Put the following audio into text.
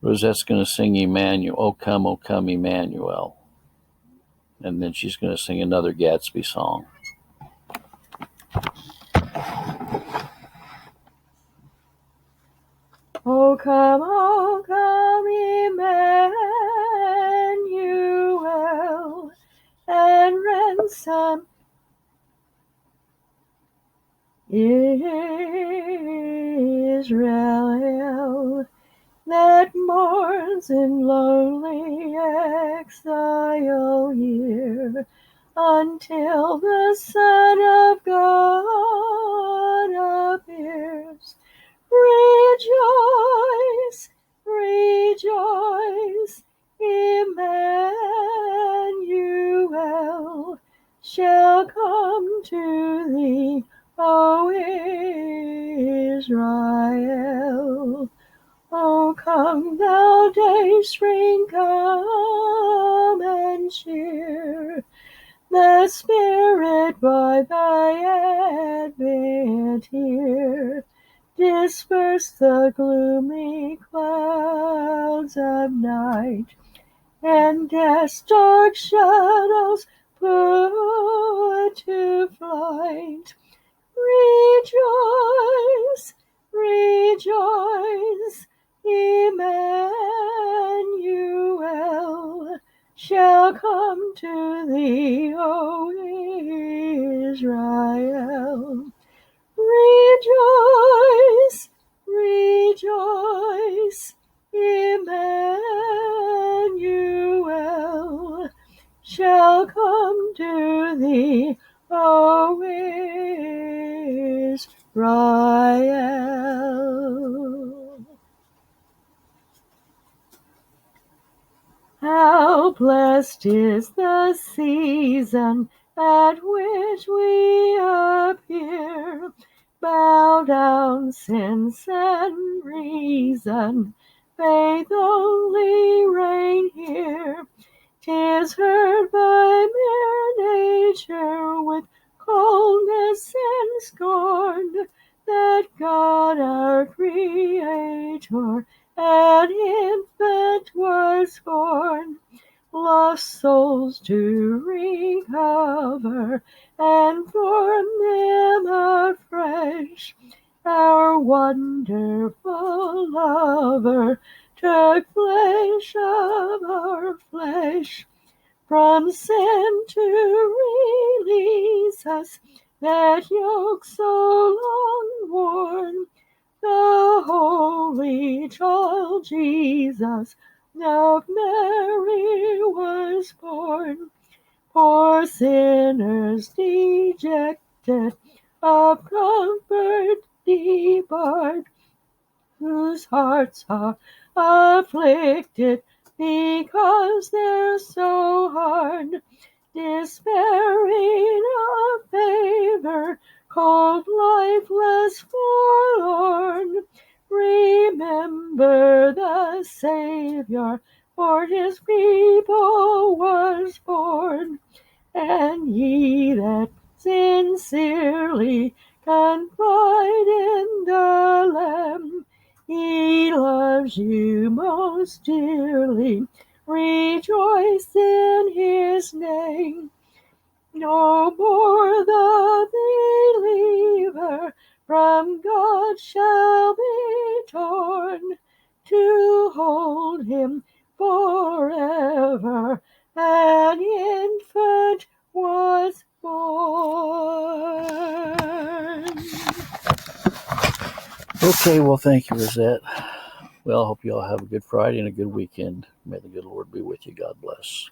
Rosette's going to sing Emmanuel, O come, Emmanuel. And then she's going to sing another Gatsby song. O come, Emmanuel, and ransom Israel that mourns in lonely exile here, until the Son of God appears. Rejoice, rejoice, Emmanuel shall come to thee, O Israel. O come, thou dayspring, come and cheer the Spirit by thy advent here. Disperse the gloomy clouds of night, and death's dark shadows put to flight. Rejoice, rejoice, Emmanuel shall come to thee, O Israel. Rejoice, rejoice, Emmanuel shall come to thee, O Israel. How blessed is the season at which we appear, bow down sense and reason, faith only reign here. 'Tis heard by mere nature with coldness and scorn, that God our Creator an infant was born, lost souls to recover and form them afresh. Our wonderful lover took flesh of our flesh, from sin to release us, that yoke so long worn. The Holy Child Jesus of Mary was born. Poor sinners dejected, of comfort debarred, whose hearts are afflicted because they're so hard, despairing of favor, cold, lifeless, forlorn. Remember the Savior, for his people was born, and ye that sincerely confide in the Lamb, he loves you most dearly. Rejoice in his name. No more the believer from God shall be torn, to hold him forever an infant was born. Okay, well, thank you, Rosette. Well, I hope you all have a good Friday and a good weekend. May the good Lord be with you. God bless.